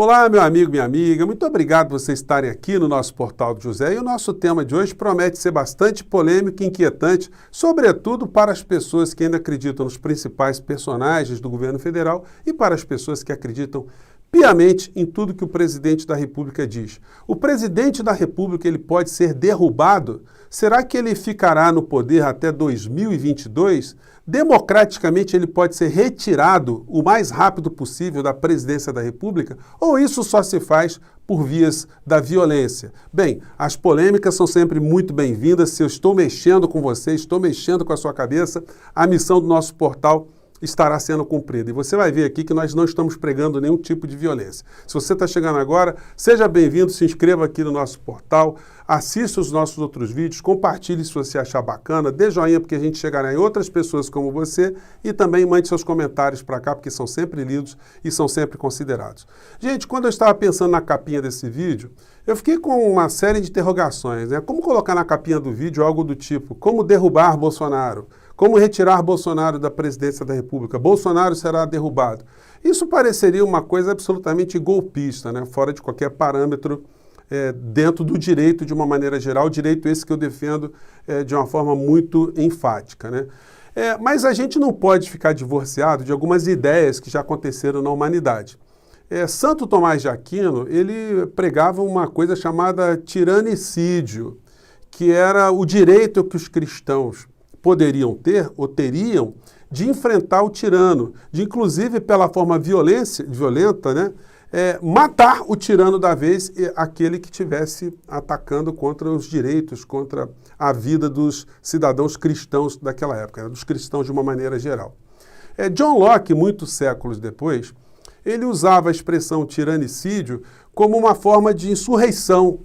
Olá, meu amigo, minha amiga, muito obrigado por vocês estarem aqui no nosso Portal do José. E o nosso tema de hoje promete ser bastante polêmico e inquietante, sobretudo para as pessoas que ainda acreditam nos principais personagens do governo federal e para as pessoas que acreditam piamente em tudo que o presidente da República diz. O presidente da República ele pode ser derrubado? Será que ele ficará no poder até 2022? Democraticamente ele pode ser retirado o mais rápido possível da presidência da República? Ou isso só se faz por vias da violência? Bem, as polêmicas são sempre muito bem-vindas. Se eu estou mexendo com você, estou mexendo com a sua cabeça, a missão do nosso portal estará sendo cumprida. E você vai ver aqui que nós não estamos pregando nenhum tipo de violência. Se você está chegando agora, seja bem-vindo, se inscreva aqui no nosso portal, assista os nossos outros vídeos, compartilhe se você achar bacana, dê joinha porque a gente chegará em outras pessoas como você e também mande seus comentários para cá porque são sempre lidos e são sempre considerados. Gente, quando eu estava pensando na capinha desse vídeo, eu fiquei com uma série de interrogações, né? Como colocar na capinha do vídeo algo do tipo, como derrubar Bolsonaro? Como retirar Bolsonaro da presidência da República? Bolsonaro será derrubado. Isso pareceria uma coisa absolutamente golpista, né? Fora de qualquer parâmetro, dentro do direito de uma maneira geral, direito esse que eu defendo de uma forma muito enfática, né? Mas a gente não pode ficar divorciado de algumas ideias que já aconteceram na humanidade. Santo Tomás de Aquino, ele pregava uma coisa chamada tiranicídio, que era o direito que os cristãos poderiam ter ou teriam de enfrentar o tirano, de inclusive pela forma violenta, né, matar o tirano da vez, aquele que estivesse atacando contra os direitos, contra a vida dos cidadãos cristãos daquela época, dos cristãos de uma maneira geral. John Locke, muitos séculos depois, ele usava a expressão tiranicídio como uma forma de insurreição,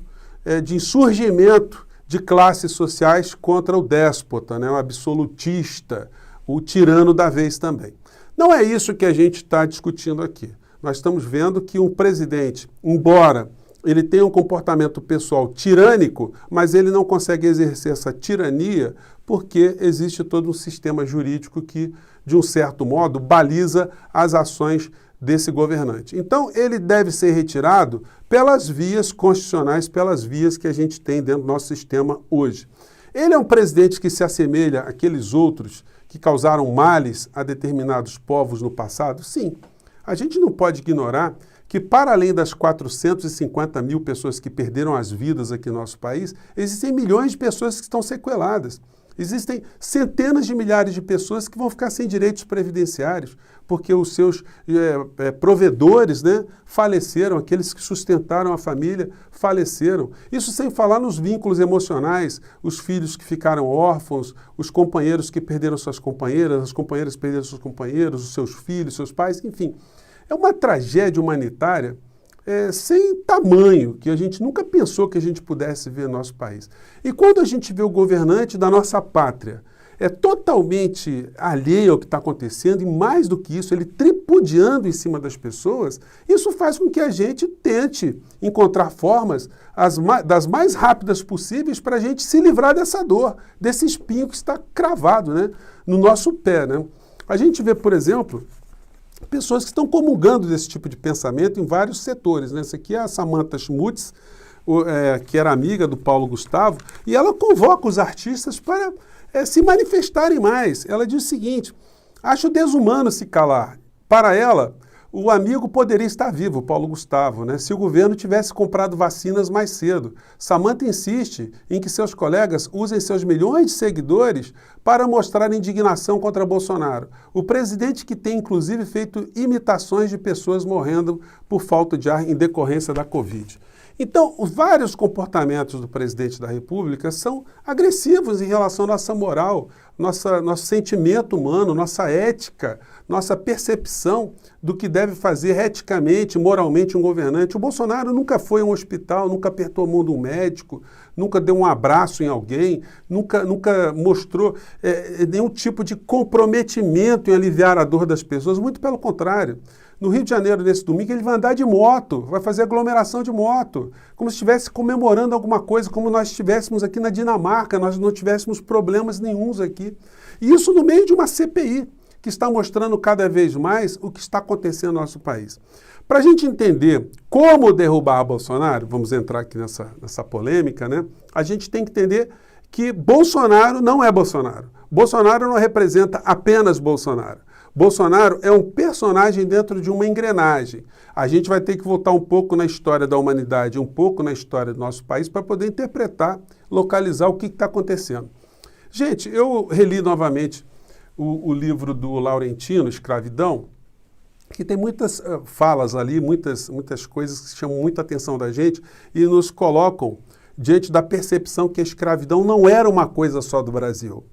de insurgimento de classes sociais contra o déspota, né, o absolutista, o tirano da vez também. Não é isso que a gente está discutindo aqui. Nós estamos vendo que um presidente, embora ele tenha um comportamento pessoal tirânico, mas ele não consegue exercer essa tirania porque existe todo um sistema jurídico que, de um certo modo, baliza as ações desse governante. Então, ele deve ser retirado pelas vias constitucionais, pelas vias que a gente tem dentro do nosso sistema hoje. Ele é um presidente que se assemelha àqueles outros que causaram males a determinados povos no passado? Sim. A gente não pode ignorar que, para além das 450 mil pessoas que perderam as vidas aqui no nosso país, existem milhões de pessoas que estão sequeladas. Existem centenas de milhares de pessoas que vão ficar sem direitos previdenciários, porque os seus provedores, né, faleceram, aqueles que sustentaram a família faleceram. Isso sem falar nos vínculos emocionais, os filhos que ficaram órfãos, os companheiros que perderam suas companheiras, as companheiras que perderam seus companheiros, os seus filhos, seus pais, enfim. É uma tragédia humanitária sem tamanho, que a gente nunca pensou que a gente pudesse ver no nosso país. E quando a gente vê o governante da nossa pátria totalmente alheio ao que está acontecendo, e mais do que isso, ele tripudiando em cima das pessoas, isso faz com que a gente tente encontrar formas das mais rápidas possíveis para a gente se livrar dessa dor, desse espinho que está cravado, né, no nosso pé, né? A gente vê, por exemplo, pessoas que estão comungando desse tipo de pensamento em vários setores, né? Essa aqui é a Samantha Schmutz, que era amiga do Paulo Gustavo, e ela convoca os artistas para se manifestarem mais. Ela diz o seguinte: acho desumano se calar. Para ela, o amigo poderia estar vivo, Paulo Gustavo, né, se o governo tivesse comprado vacinas mais cedo. Samantha insiste em que seus colegas usem seus milhões de seguidores para mostrar indignação contra Bolsonaro. O presidente que tem, inclusive, feito imitações de pessoas morrendo por falta de ar em decorrência da Covid. Então, vários comportamentos do presidente da República são agressivos em relação à nossa moral, nosso sentimento humano, nossa ética, nossa percepção do que deve fazer eticamente, moralmente um governante. O Bolsonaro nunca foi a um hospital, nunca apertou a mão de um médico, nunca deu um abraço em alguém, nunca mostrou nenhum tipo de comprometimento em aliviar a dor das pessoas, muito pelo contrário. No Rio de Janeiro, nesse domingo, ele vai andar de moto, vai fazer aglomeração de moto, como se estivesse comemorando alguma coisa, como nós estivéssemos aqui na Dinamarca, nós não tivéssemos problemas nenhuns aqui. E isso no meio de uma CPI, que está mostrando cada vez mais o que está acontecendo no nosso país. Para a gente entender Como derrubar Bolsonaro? Vamos entrar aqui nessa polêmica, né? A gente tem que entender que Bolsonaro não é Bolsonaro. Bolsonaro não representa apenas Bolsonaro. Bolsonaro é um personagem dentro de uma engrenagem. A gente vai ter que voltar um pouco na história da humanidade, um pouco na história do nosso país, para poder interpretar, localizar o que está acontecendo. Gente, eu reli novamente o livro do Laurentino, Escravidão, que tem muitas falas ali, muitas coisas que chamam muita atenção da gente e nos colocam diante da percepção que a escravidão não era uma coisa só do Brasil.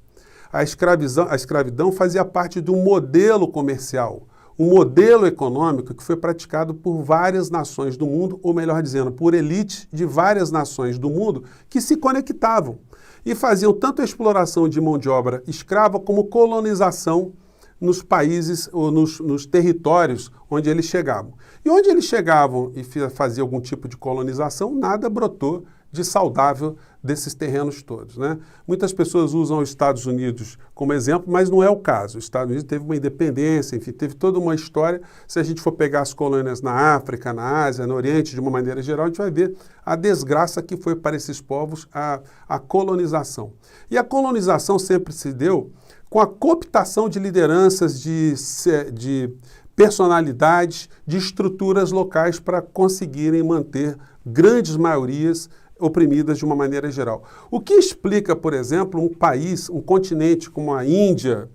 A escravidão fazia parte de um modelo comercial, um modelo econômico que foi praticado por várias nações do mundo, ou melhor dizendo, por elites de várias nações do mundo que se conectavam e faziam tanto a exploração de mão de obra escrava como colonização nos países ou nos territórios onde eles chegavam. E onde eles chegavam e faziam algum tipo de colonização, nada brotou de saudável desses terrenos todos, né? Muitas pessoas usam os Estados Unidos como exemplo, mas não é o caso. Os Estados Unidos teve uma independência, enfim, teve toda uma história. Se a gente for pegar as colônias na África, na Ásia, no Oriente, de uma maneira geral, a gente vai ver a desgraça que foi para esses povos a colonização. E a colonização sempre se deu com a cooptação de lideranças, de personalidades, de estruturas locais para conseguirem manter grandes maiorias oprimidas de uma maneira geral. O que explica, por exemplo, um país, um continente como a Índia,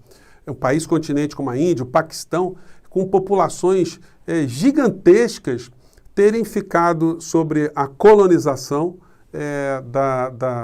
continente como a Índia, o Paquistão, com populações gigantescas, terem ficado sobre a colonização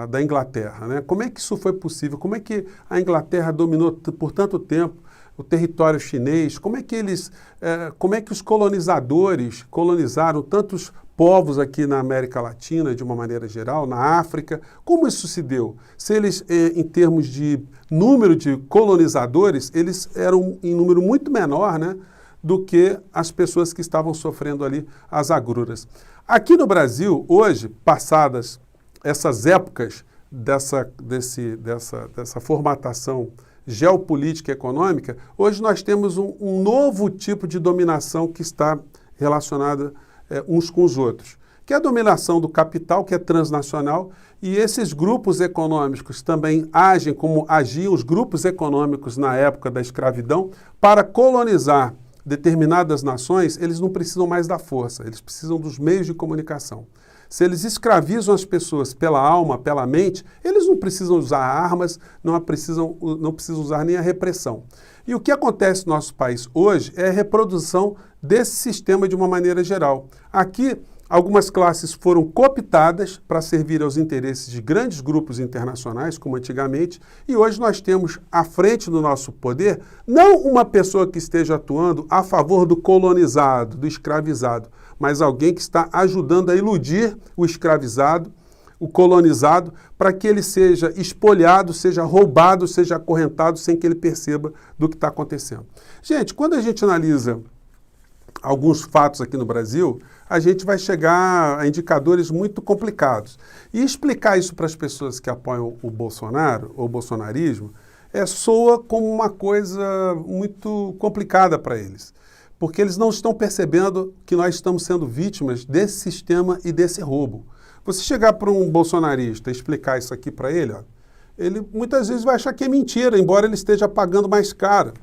da Inglaterra, né? Como é que isso foi possível? Como é que a Inglaterra dominou por tanto tempo o território chinês? Como é que os colonizadores colonizaram tantos povos aqui na América Latina, de uma maneira geral, na África? Como isso se deu? Se eles, em termos de número de colonizadores, eles eram em número muito menor, né, do que as pessoas que estavam sofrendo ali as agruras. Aqui no Brasil, hoje, passadas essas épocas dessa formatação geopolítica e econômica, hoje nós temos um novo tipo de dominação que está relacionada uns com os outros, que é a dominação do capital, que é transnacional, e esses grupos econômicos também agem como agiam os grupos econômicos na época da escravidão. Para colonizar determinadas nações, eles não precisam mais da força, eles precisam dos meios de comunicação. Se eles escravizam as pessoas pela alma, pela mente, eles não precisam usar armas, não precisam usar nem a repressão. E o que acontece no nosso país hoje é a reprodução desse sistema de uma maneira geral. Aqui, algumas classes foram cooptadas para servir aos interesses de grandes grupos internacionais, como antigamente, e hoje nós temos à frente do nosso poder não uma pessoa que esteja atuando a favor do colonizado, do escravizado, mas alguém que está ajudando a iludir o escravizado, o colonizado, para que ele seja espoliado, seja roubado, seja acorrentado, sem que ele perceba do que está acontecendo. Gente, quando a gente analisa alguns fatos aqui no Brasil, a gente vai chegar a indicadores muito complicados. E explicar isso para as pessoas que apoiam o Bolsonaro, ou o bolsonarismo, soa como uma coisa muito complicada para eles. Porque eles não estão percebendo que nós estamos sendo vítimas desse sistema e desse roubo. Você chegar para um bolsonarista e explicar isso aqui para ele, ele muitas vezes vai achar que é mentira, embora ele esteja pagando mais caro.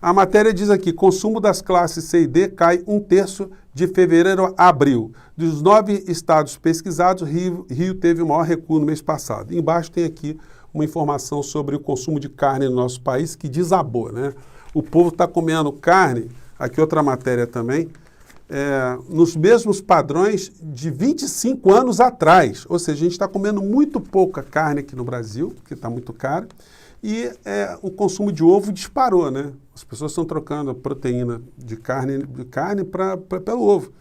A matéria diz aqui, consumo das classes C e D cai 1/3 de fevereiro a abril. Dos 9 estados pesquisados, Rio teve o maior recuo no mês passado. Embaixo tem aqui uma informação sobre o consumo de carne no nosso país que desabou, né? O povo está comendo carne, aqui outra matéria também, nos mesmos padrões de 25 anos atrás. Ou seja, a gente está comendo muito pouca carne aqui no Brasil, que está muito cara, e o consumo de ovo disparou, né? As pessoas estão trocando a proteína de carne pelo ovo.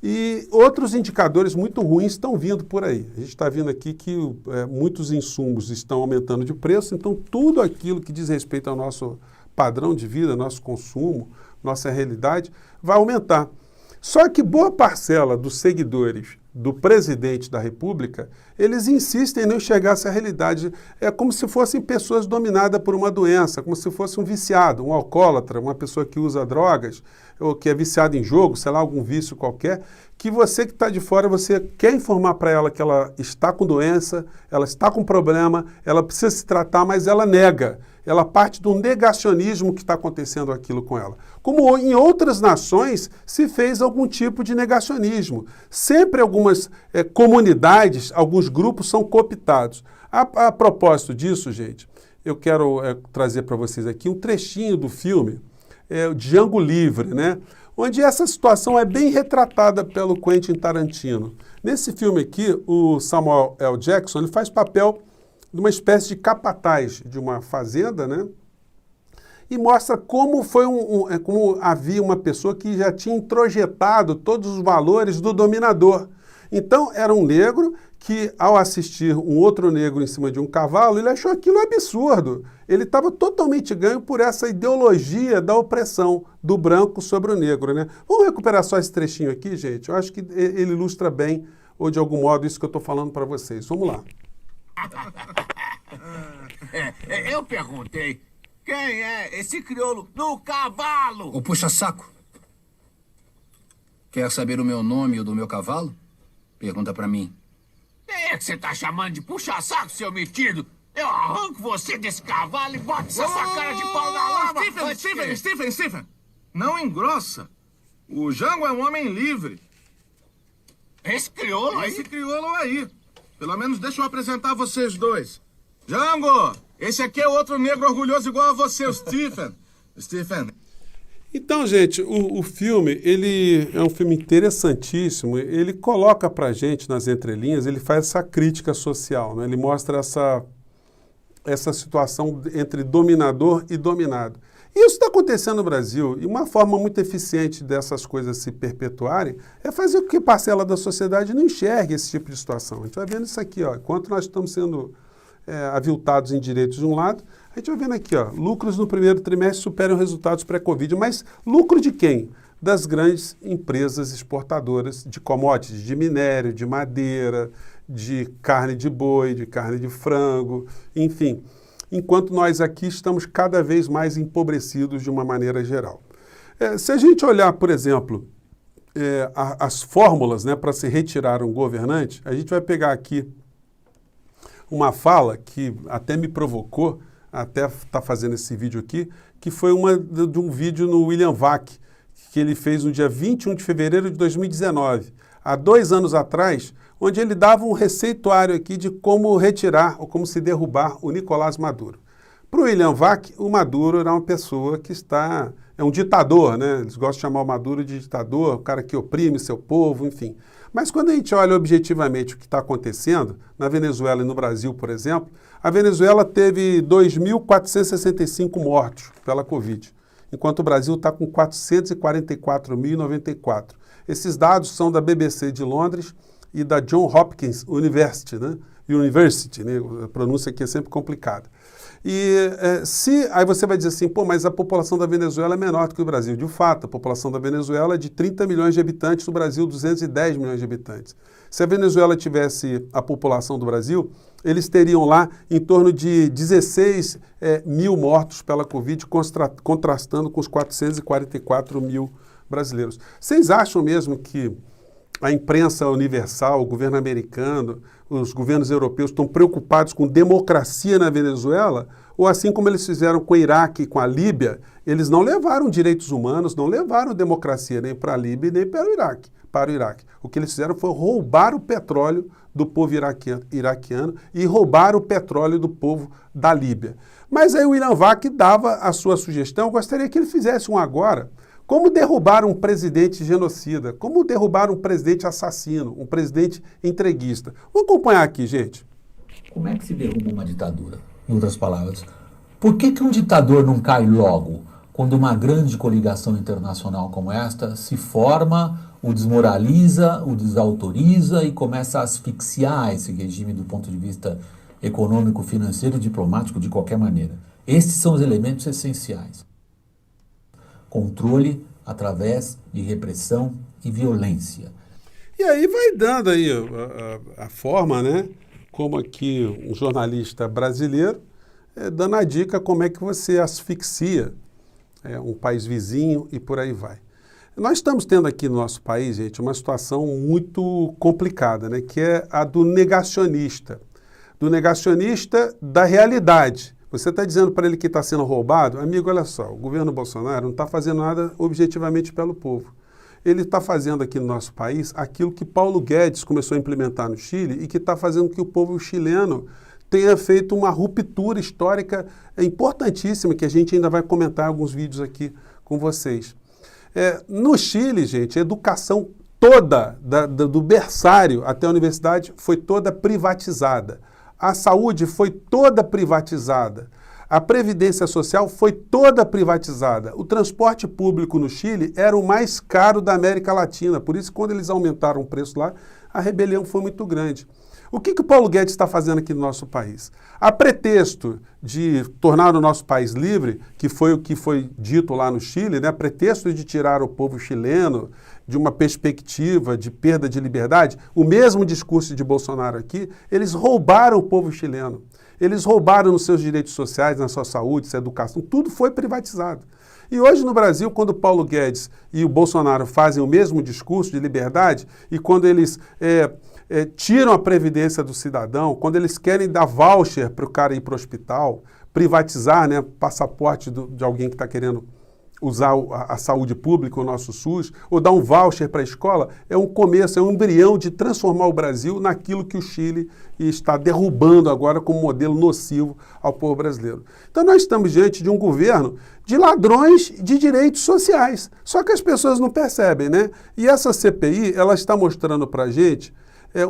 E outros indicadores muito ruins estão vindo por aí. A gente está vendo aqui que muitos insumos estão aumentando de preço, então tudo aquilo que diz respeito ao nosso padrão de vida, nosso consumo, nossa realidade, vai aumentar. Só que boa parcela dos seguidores do presidente da República, eles insistem em não enxergar essa realidade. É como se fossem pessoas dominadas por uma doença, como se fosse um viciado, um alcoólatra, uma pessoa que usa drogas, ou que é viciada em jogo, sei lá, algum vício qualquer, que você que está de fora, você quer informar para ela que ela está com doença, ela está com problema, ela precisa se tratar, mas ela nega. Ela parte do negacionismo que está acontecendo aquilo com ela. Como em outras nações se fez algum tipo de negacionismo. Sempre algumas comunidades, alguns grupos são cooptados. A propósito disso, gente, eu quero trazer para vocês aqui um trechinho do filme Django Livre, né? Onde essa situação é bem retratada pelo Quentin Tarantino. Nesse filme aqui, o Samuel L. Jackson ele faz papel de uma espécie de capataz de uma fazenda, né? E mostra como como havia uma pessoa que já tinha introjetado todos os valores do dominador. Então, era um negro que, ao assistir um outro negro em cima de um cavalo, ele achou aquilo absurdo. Ele estava totalmente ganho por essa ideologia da opressão do branco sobre o negro, né? Vamos recuperar só esse trechinho aqui, gente? Eu acho que ele ilustra bem, ou de algum modo, isso que eu estou falando para vocês. Vamos lá. Eu perguntei, quem é esse crioulo no cavalo? O puxa-saco. Quer saber o meu nome e o do meu cavalo? Pergunta pra mim. Quem é que você tá chamando de puxa-saco, seu metido? Eu arranco você desse cavalo e boto essa sua cara de pau na lava. Stephen! Não engrossa. O Django é um homem livre. Esse crioulo aí? Esse crioulo aí. Pelo menos deixa eu apresentar vocês dois. Django, esse aqui é outro negro orgulhoso igual a você, o Stephen. Stephen. Então, gente, o filme, ele é um filme interessantíssimo. Ele coloca pra gente, nas entrelinhas, ele faz essa crítica social, né? Ele mostra essa situação entre dominador e dominado. E isso está acontecendo no Brasil, e uma forma muito eficiente dessas coisas se perpetuarem é fazer com que parcela da sociedade não enxergue esse tipo de situação. A gente vai vendo isso aqui, ó, enquanto nós estamos sendo aviltados em direitos de um lado, a gente vai vendo aqui, ó, lucros no primeiro trimestre superam resultados pré-Covid, mas lucro de quem? Das grandes empresas exportadoras de commodities, de minério, de madeira, de carne de boi, de carne de frango, enfim. Enquanto nós aqui estamos cada vez mais empobrecidos de uma maneira geral. Se a gente olhar, por exemplo, as fórmulas, né, para se retirar um governante, a gente vai pegar aqui uma fala que até me provocou, até estar fazendo esse vídeo aqui, que foi de um vídeo no William Vac, que ele fez no dia 21 de fevereiro de 2019, há 2 anos atrás, onde ele dava um receituário aqui de como retirar ou como se derrubar o Nicolás Maduro. Para o William Vac, o Maduro era uma pessoa que é um ditador, né? Eles gostam de chamar o Maduro de ditador, o cara que oprime seu povo, enfim. Mas quando a gente olha objetivamente o que está acontecendo, na Venezuela e no Brasil, por exemplo, a Venezuela teve 2.465 mortos pela Covid, enquanto o Brasil está com 444.094. Esses dados são da BBC de Londres e da Johns Hopkins University, né? A pronúncia aqui é sempre complicada. E aí você vai dizer assim, pô, mas a população da Venezuela é menor do que o Brasil. De fato, a população da Venezuela é de 30 milhões de habitantes, no Brasil 210 milhões de habitantes. Se a Venezuela tivesse a população do Brasil, eles teriam lá em torno de 16 mil mortos pela Covid, contrastando com os 444 mil brasileiros. Vocês acham mesmo que a imprensa universal, o governo americano, os governos europeus estão preocupados com democracia na Venezuela? Ou assim como eles fizeram com o Iraque e com a Líbia, eles não levaram direitos humanos, não levaram democracia nem para a Líbia nem para o Iraque. O que eles fizeram foi roubar o petróleo do povo iraquiano e roubar o petróleo do povo da Líbia. Mas aí o William Vac dava a sua sugestão, eu gostaria que ele fizesse um agora. Como derrubar um presidente genocida? Como derrubar um presidente assassino, um presidente entreguista? Vamos acompanhar aqui, gente. Como é que se derruba uma ditadura? Em outras palavras, por que um ditador não cai logo quando uma grande coligação internacional como esta se forma, o desmoraliza, o desautoriza e começa a asfixiar esse regime do ponto de vista econômico, financeiro, diplomático, de qualquer maneira? Estes são os elementos essenciais. Controle através de repressão e violência. E aí vai dando aí a forma, né? Como aqui um jornalista brasileiro dando a dica como é que você asfixia um país vizinho e por aí vai. Nós estamos tendo aqui no nosso país, gente, uma situação muito complicada, né? Que é a do negacionista da realidade. Você está dizendo para ele que está sendo roubado? Amigo, olha só, o governo Bolsonaro não está fazendo nada objetivamente pelo povo. Ele está fazendo aqui no nosso país aquilo que Paulo Guedes começou a implementar no Chile e que está fazendo que o povo chileno tenha feito uma ruptura histórica importantíssima, que a gente ainda vai comentar em alguns vídeos aqui com vocês. No Chile, gente, a educação toda, do berçário até a universidade, foi toda privatizada. A saúde foi toda privatizada. A previdência social foi toda privatizada. O transporte público no Chile era o mais caro da América Latina. Por isso, quando eles aumentaram o preço lá, a rebelião foi muito grande. O que o Paulo Guedes está fazendo aqui no nosso país? A pretexto de tornar o nosso país livre, que foi o que foi dito lá no Chile, né? A pretexto de tirar o povo chileno de uma perspectiva de perda de liberdade, o mesmo discurso de Bolsonaro aqui, eles roubaram o povo chileno. Eles roubaram nos seus direitos sociais, na sua saúde, sua educação, tudo foi privatizado. E hoje no Brasil, quando o Paulo Guedes e o Bolsonaro fazem o mesmo discurso de liberdade, e quando eles tiram a previdência do cidadão, quando eles querem dar voucher para o cara ir para o hospital, privatizar, né, passaporte de alguém que está querendo usar a saúde pública, o nosso SUS, ou dar um voucher para a escola, é um começo, é um embrião de transformar o Brasil naquilo que o Chile está derrubando agora como modelo nocivo ao povo brasileiro. Então nós estamos diante de um governo de ladrões de direitos sociais, só que as pessoas não percebem, né? E essa CPI, ela está mostrando para a gente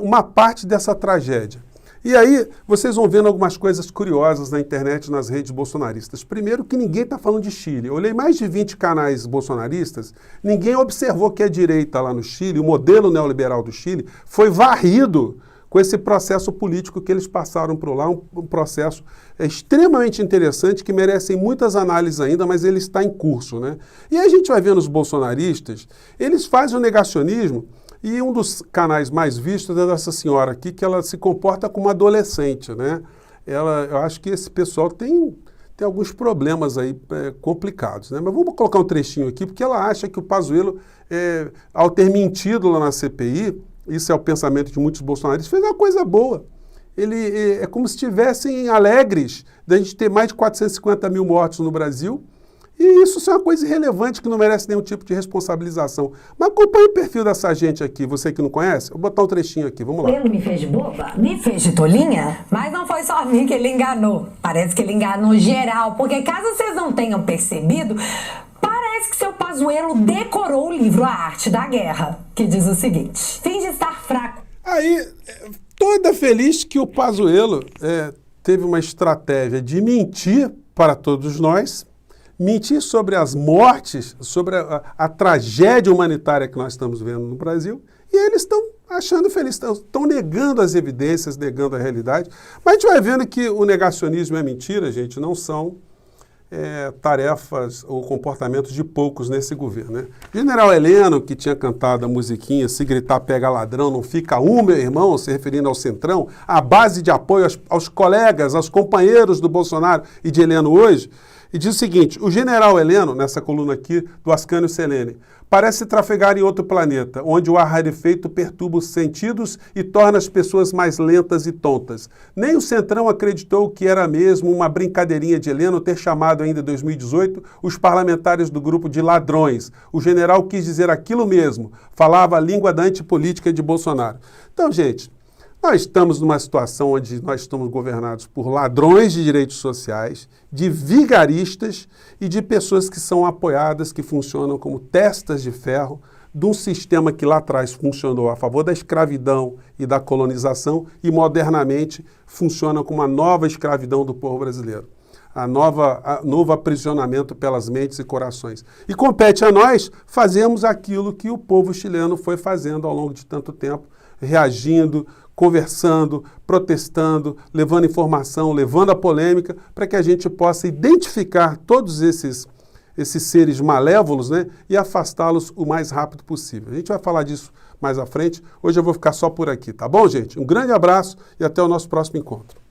uma parte dessa tragédia. E aí, vocês vão vendo algumas coisas curiosas na internet, nas redes bolsonaristas. Primeiro, que ninguém está falando de Chile. Eu olhei mais de 20 canais bolsonaristas, ninguém observou que a direita lá no Chile, o modelo neoliberal do Chile, foi varrido com esse processo político que eles passaram por lá, um processo extremamente interessante, que merece muitas análises ainda, mas ele está em curso, né? E aí a gente vai vendo os bolsonaristas, eles fazem o negacionismo. E um dos canais mais vistos é dessa senhora aqui, que ela se comporta como adolescente, né? Eu acho que esse pessoal tem alguns problemas aí complicados, né? Mas vamos colocar um trechinho aqui, porque ela acha que o Pazuello, ao ter mentido lá na CPI, isso é o pensamento de muitos bolsonaristas, fez uma coisa boa. É como se estivessem alegres da gente ter mais de 450 mil mortos no Brasil. E isso é uma coisa irrelevante que não merece nenhum tipo de responsabilização. Mas acompanhe o perfil dessa gente aqui, você que não conhece. Vou botar um trechinho aqui, vamos lá. Ele me fez de boba? Me fez de tolinha? Mas não foi só a mim que ele enganou. Parece que ele enganou geral, porque caso vocês não tenham percebido, parece que seu Pazuello decorou o livro A Arte da Guerra, que diz o seguinte: finge estar fraco. Aí, toda feliz que o Pazuello teve uma estratégia de mentir para todos nós, mentir sobre as mortes, sobre a tragédia humanitária que nós estamos vendo no Brasil, e eles estão achando feliz, estão negando as evidências, negando a realidade. Mas a gente vai vendo que o negacionismo e a mentira, gente, não são tarefas ou comportamentos de poucos nesse governo, né? General Heleno, que tinha cantado a musiquinha "Se gritar pega ladrão, não fica um, meu irmão", se referindo ao Centrão, a base de apoio aos colegas, aos companheiros do Bolsonaro e de Heleno hoje, e diz o seguinte: o general Heleno, nessa coluna aqui do Ascânio Selene, parece trafegar em outro planeta, onde o ar rarefeito perturba os sentidos e torna as pessoas mais lentas e tontas. Nem o Centrão acreditou que era mesmo uma brincadeirinha de Heleno ter chamado ainda em 2018 os parlamentares do grupo de ladrões. O general quis dizer aquilo mesmo, falava a língua da antipolítica de Bolsonaro. Então, gente, nós estamos numa situação onde nós estamos governados por ladrões de direitos sociais, de vigaristas e de pessoas que são apoiadas, que funcionam como testas de ferro de um sistema que lá atrás funcionou a favor da escravidão e da colonização e modernamente funciona como uma nova escravidão do povo brasileiro. Novo aprisionamento pelas mentes e corações. E compete a nós fazermos aquilo que o povo chileno foi fazendo ao longo de tanto tempo, reagindo, conversando, protestando, levando informação, levando a polêmica, para que a gente possa identificar todos esses seres malévolos, né, e afastá-los o mais rápido possível. A gente vai falar disso mais à frente. Hoje eu vou ficar só por aqui, tá bom, gente? Um grande abraço e até o nosso próximo encontro.